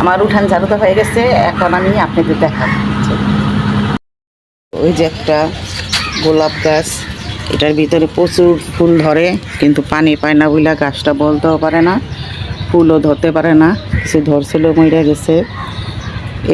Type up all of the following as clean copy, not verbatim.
আমার উঠান ঝাড়ুটা হয়ে গেছে, এখন আমি আপনাদের দেখাবো। ওই যে একটা গোলাপ গাছ, এটার ভিতরে প্রচুর ফুল ধরে, কিন্তু পানি পায় না বইলা গাছটা বলতেও পারে না, ফুলও ধরতে পারে না, কিছু ধরছিল মরে গেছে।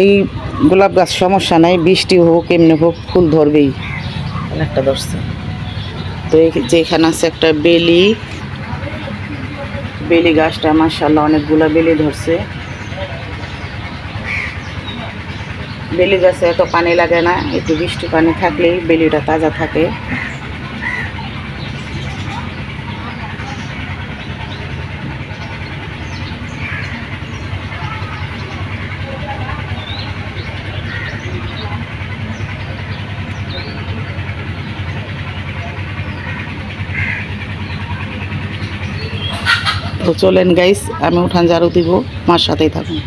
এই গোলাপ গাছ সমস্যা নাই, বৃষ্টি হোক এমনি হোক ফুল ধরবেই। একটা ধরছে তো যেখানে আছে একটা বেলি, বেলি গাছটা মাশাআল্লাহ অনেকগুলা বেলি ধরছে। বেলি গাছে এত পানি লাগে না, একটু বৃষ্টি পানি থাকলেই বেলিটা তাজা থাকে। তো চলেন গাইস, আমি উঠান ঝাড়ু দিব, মার সাথেই থাকুন।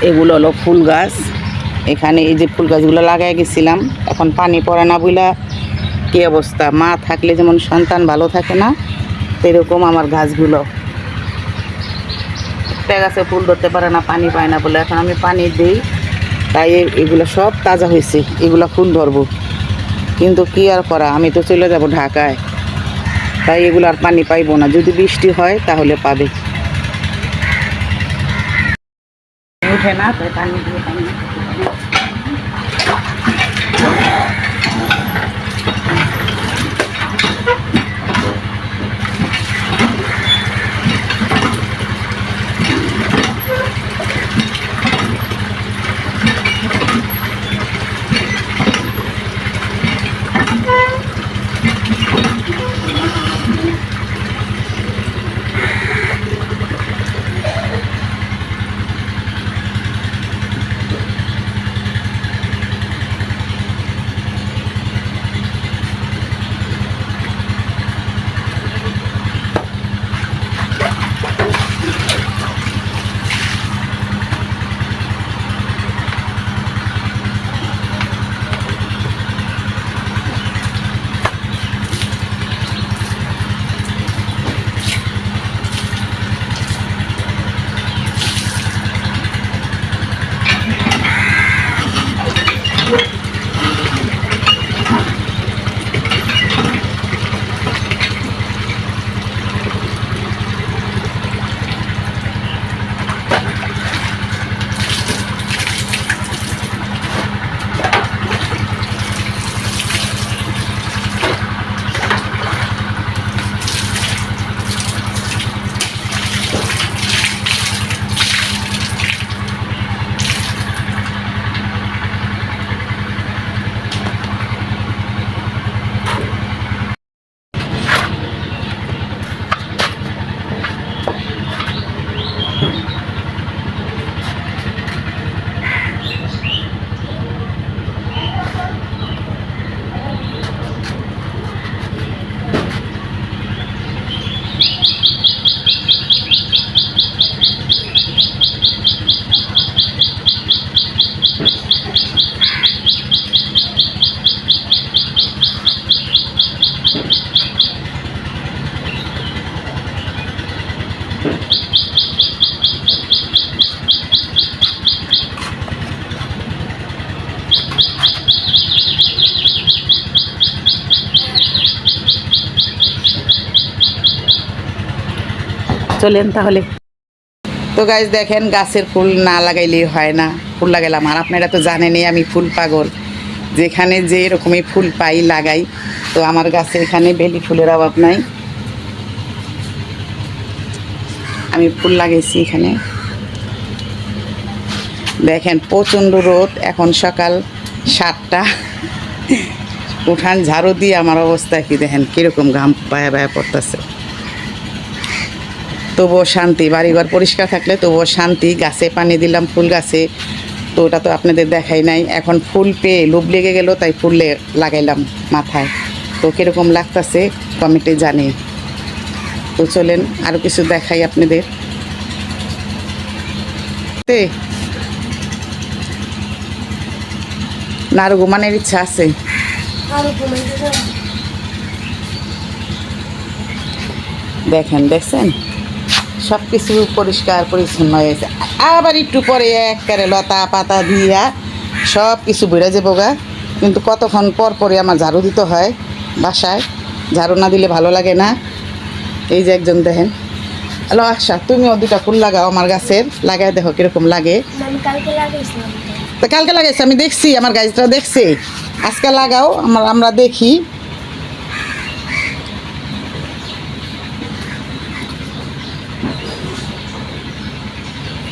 এগুলো হলো ফুল গাছ। এখানে এই যে ফুল গাছগুলো লাগাই গেছিলাম, এখন পানি পড়ে না বইলা কী অবস্থা। মা থাকলে যেমন সন্তান ভালো থাকে না, সেরকম আমার গাছগুলো একটা গাছে ফুল ধরতে পারে না, পানি পায় না বলে। এখন আমি পানি দিই, তাই এগুলো সব তাজা হয়েছে, এগুলো ফুল ধরবো। কিন্তু কি আর করা, আমি তো চলে যাব ঢাকায়, তাই এগুলো আর পানি পাইবো না। যদি বৃষ্টি হয় তাহলে পাবে। উঠে না, তাই পানি দিয়ে পানি। চলেন তাহলে। তো গাছ দেখেন, গাছের ফুল না লাগাইলেই হয় না, ফুল লাগাইলাম। আর আপনারা তো জানেনই আমি ফুল পাগল, যেখানে যে রকমই ফুল পাই লাগাই। তো আমার গাছে এখানে বেলি ফুলের অভাব নাই, আমি ফুল লাগাইছি এখানে। দেখেন প্রচণ্ড রোদ, এখন সকাল 7টা। উঠান ঝাড়ু দিয়ে আমার অবস্থা কি দেখেন, কীরকম ঘাম বায়া বায়া পড়তেছে। তবুও শান্তি, বাড়িঘর পরিষ্কার থাকলে তবুও শান্তি। গাছে পানি দিলাম, ফুল গাছে, তো ওটা তো আপনাদের দেখাই নাই। এখন ফুল পেয়ে লোভ লেগে গেল, তাই ফুল লাগাইলাম মাথায়। তো কীরকম লাগতেছে কমেন্টে জানি। তো চলেন আরও কিছু দেখাই আপনাদের। না আরও ঘুমানোর ইচ্ছা আছে? দেখেন, দেখছেন সব কিছু পরিষ্কার পরিচ্ছন্ন হয়েছে। আবার একটু পরে একবারে লতা পাতা দিয়া সব কিছু বেড়ে যাবো গা। কিন্তু কতক্ষণ পর পরে আমার ঝাড়ু দিতে হয় বাসায়, ঝাড়ু না দিলে ভালো লাগে না। এই যে একজন দেখেন, হ্যালো আশা, তুমিও দুটা ফুল লাগাও আমার গাছের, লাগাই দেখো কিরকম লাগে। তো কালকে লাগাইছি, আমি দেখছি, আমার গাছটা দেখছি। আজকে লাগাও, আমরা দেখি।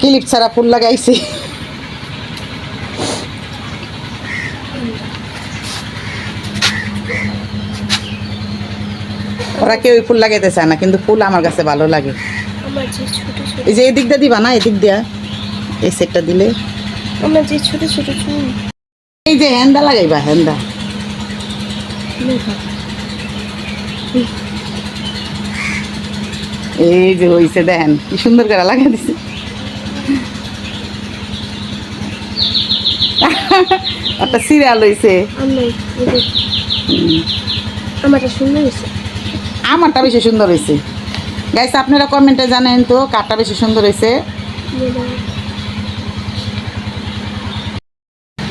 ক্লিপ ছাড়া ফুল লাগাইছি। ওরা কেউ ফুল লাগাইতে চায় না, কিন্তু ফুল আমার কাছে ভালো লাগে। এই যে এদিক দিয়ে দিবা না, এদিক দিয়া এই সেটটা দিলে আমার যে ছোট ছোট চুল, এই যে হ্যান্ডা লাগাইবা, হ্যান্ডা। এই যে হইছে, দেখেন কি সুন্দর করে লাগাই দিছে। একটা সিরিয়াল হইছে। আমারটা সুন্দর হয়েছে, আমারটা বেশি সুন্দর হয়েছে। গাইস, আপনারা কমেন্টে জানেন তো কারটা বেশি সুন্দর হয়েছে।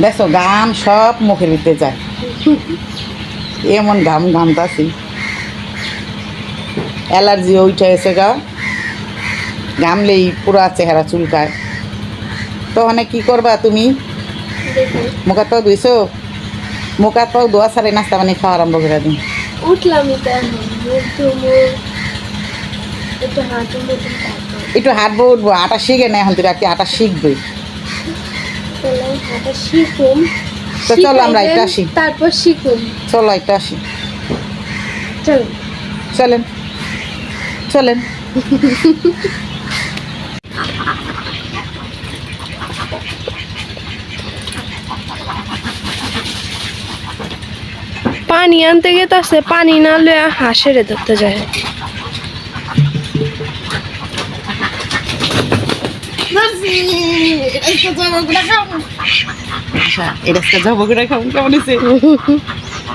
দেখো ঘাম সব মুখের ভিতরে যায়, এমন ঘাম ঘামতাছি। অ্যালার্জি ওইটা এসে গা, ঘামলেই পুরা চেহারা চুলকায়। তো অনেক কি করবা তুমি? মুখ হাত পাও ধুইছো? মুখ হাত পাও ধোয়া সারে নাস্তা পানি খাওয়া আরম্ভ করে দিন। উঠলাম একটু হাঁটবো উঠবো, হাঁটা শিখে না এখন, তুই আর কি হাঁটা শিখবে। শিখুম, তো চলো আমরা একটু আসি, তারপর শিখুম। চলো একটু আসি, চলো চলেন চলেন। পানি আনতে গেছে, পানি না লইয়া হাঁসেরে ধরতে যায়।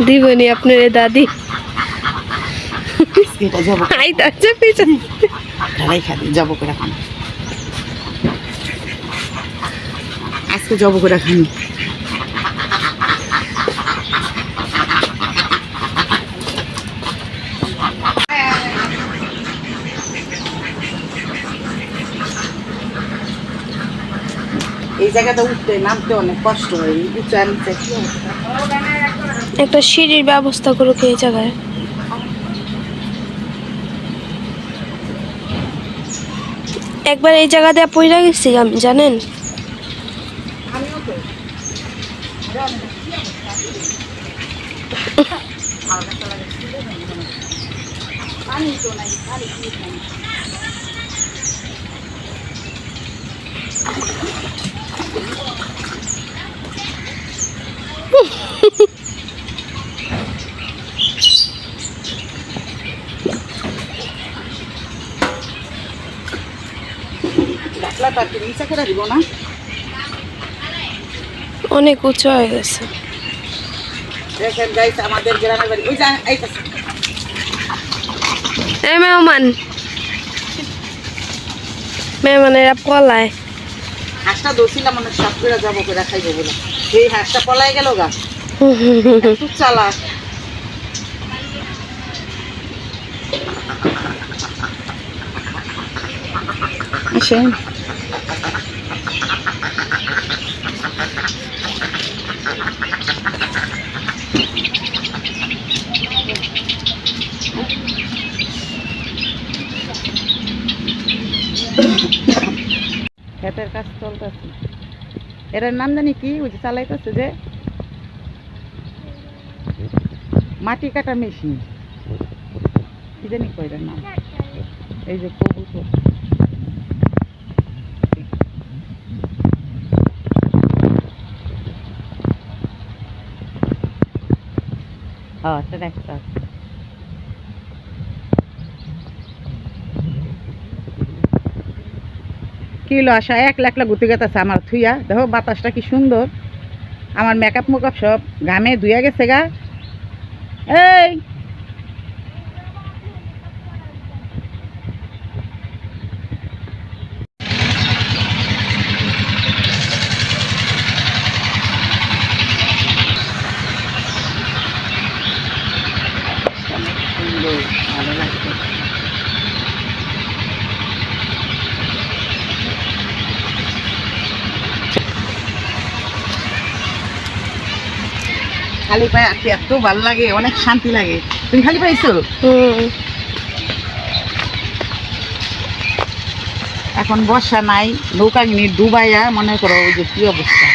দিবনি আপনার দাদি আইতাছে পিছন যাবো করে খান, আজকে যাবো করে খান। এই জায়গাটা উঠতে নামতে অনেক কষ্ট হয়, উঁচু নিচে। একটা সিঁড়ির ব্যবস্থা করুক এই জায়গায়। একবার এই জায়গা দিয়ে পইরা গেছি আমি, জানেন? অনেক উঁচু হয়ে গেছে। দেখেন গাইস, আমাদের গ্রামের বাড়ি ওই আইতাছে। মেহমানেরা পলায়। হাঁসটা দোষিলাম মনে সব করে যাবো করে খাইবো বলে, সেই হাঁসটা পলাই গেল গা। খুব চালাক। আসেন, ক্ষেতের কাজ চলতেছে। এটার নাম জানি কি, ওই যে চালাইতেছে যে মাটি কাটা মেশিন, কি জানি কয়টার নাম। এই যে কবুতর, হ্যাঁ সেটা একটা কিলো আসা একলা একলা গুতে গেতেছে আমার থুইয়া। দেখো বাতাসটা কি সুন্দর, আমার মেকআপ মুকআপ সব ঘামে ধুইয়া গেছে গা। এই খালি পায়ে আসতে এত ভালো লাগে, অনেক শান্তি লাগে। তুমি খালি পাইছো? এখন বর্ষা নাই, নৌকা কিনে ডুবাইয়া মনে করো ওই যে কি অবস্থা।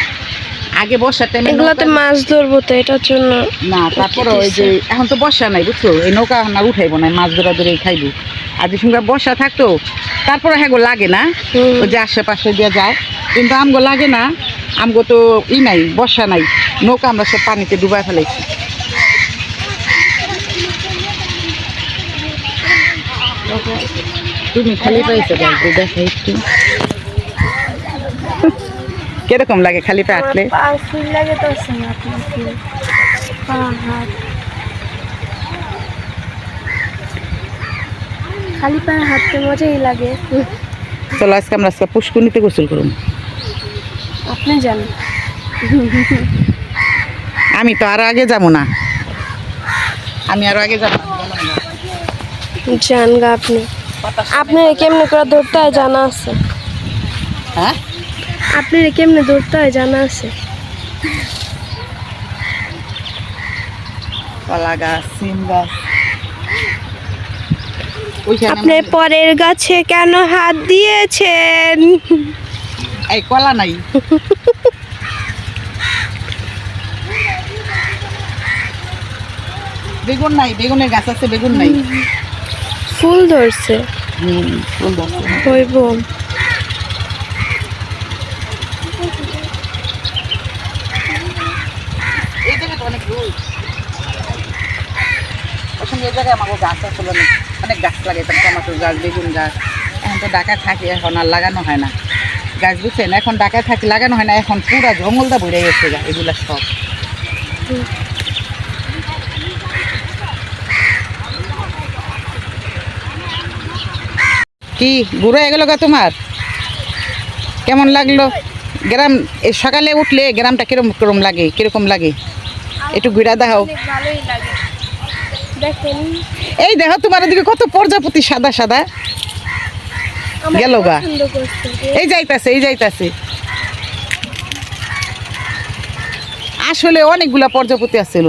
আগে বর্ষার টাইমে এগুলাতে মাছ ধরবো তো এটার জন্য না, তারপরে ওই যে এখন তো বর্ষা নাই বুঝছো, এই নৌকা এখন আর উঠাইবো না, মাছ ধরা ধরে খাইবো। আর যে সঙ্গে বর্ষা থাকতো তারপরে হ্যাঁ গো লাগে না, ওই যে আশেপাশে দিয়ে যায়, কিন্তু আমগো লাগে না। আমগো তো নাই, বর্ষা নাই, নৌকা আমরা সব পানিতে ডুবাই ফেলাইছি। তুমি খালি পাইছো? দেখো একটু কিরকম লাগে খালি পা হাঁটলে? খালি পায়ে হাঁটতে মজাই লাগে। চলো আজকে আমরা পুষ্করণীতে গোসল করুন। আপনি জানেন আমি তো আরো আগে যাবো না, আমি আরো আগে যাবো। জান গা আপনি কেমনে করে ধরতে হয় জানা আছে? হ্যাঁ, আপনি কেমনে ধরতে হয় জানা আছে? কলা গাছ, সিম গাছ। আপনি পরের গাছে কেন হাত দিয়েছেন? এই কলা নাই। বেগুন নাই, বেগুনের গাছ আছে, বেগুন নাই। ফুল ধরছে। ফুল ধরছে হইব। এই জায়গাটা অনেক রোদ। এই জায়গায় আমাকে গাছ আসলে অনেক গাছ লাগে, টমাটোর গাছ, বেগুন গাছ। এখন তো ঢাকায় থাকি, এখন আর লাগানো হয় না গাছ, বুঝছেন? এখন ঢাকায় থাকি লাগানো হয় না, এখন পুরা জঙ্গলটা ভরে গেছে গা এগুলা সব। কি ঘুরে গেল গা তোমার? কেমন লাগলো গ্রাম? সকালে উঠলে গ্রামটা কিরকম কিরকম লাগে, কিরকম লাগে একটু ঘুরা দেখাও। ভালোই লাগে। দেখেন এই দেখো তোমার ওদিকে কত প্রজাপতি সাদা সাদা গেল গা। এই যাইতাছে, এই যাইতাছে। আসলে অনেকগুলা প্রজাপতি আছিল।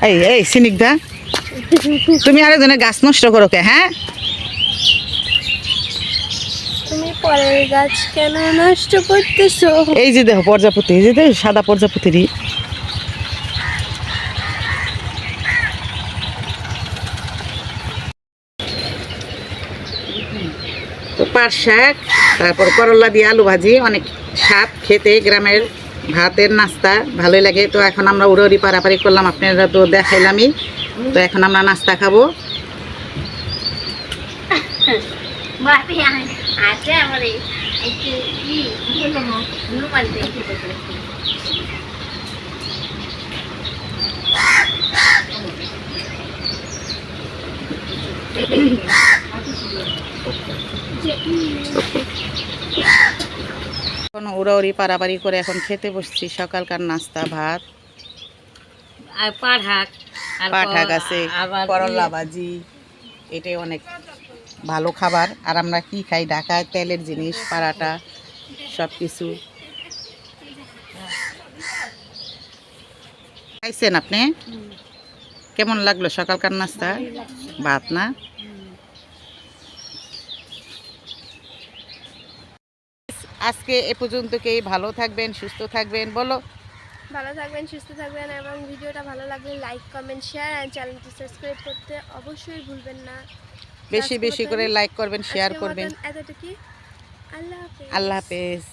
এই এই সিনিকদা, তুমি আরেকজনের গাছ নষ্ট করো কে? হ্যাঁ, তুমি পরের গাছ কেন নষ্ট করতেছো? এই যে দেখো প্রজাপতি, এই যে দেখো সাদা প্রজাপতিরই। তো পাট শাক, তারপর করলা দিয়ে আলু ভাজি, অনেক স্বাদ খেতে। গ্রামের ভাতের নাস্তা ভালোই লাগে। তো এখন আমরা উড়ি পারাপারি করলাম, আপনারা তো দেখাইলামই। তো এখন আমরা নাস্তা খাবো। এখন উড়াউড়ি পারাপারি করে এখন খেতে বসছি। সকালকার নাস্তা ভাত, পাট শাক আছে, করলা ভাজি। এটাই অনেক ভালো খাবার। আর আমরা কি খাই ঢাকায়? তেলের জিনিস, পারাটা, সব কিছু খাইছেন আপনি? কেমন লাগলো সকালকার নাস্তা? ভাত না? আজকে এ পর্যন্তকেই। ভালো থাকবেন, সুস্থ থাকবেন। বলো, ভালো থাকবেন, সুস্থ থাকবেন, এবং ভিডিওটা ভালো লাগলে লাইক, কমেন্ট, শেয়ার আর চ্যানেলটি সাবস্ক্রাইব করতে অবশ্যই ভুলবেন না। বেশি বেশি করে লাইক করবেন, শেয়ার করবেন। এতটুকুই। আল্লাহ হাফেজ। আল্লাহ হাফেজ।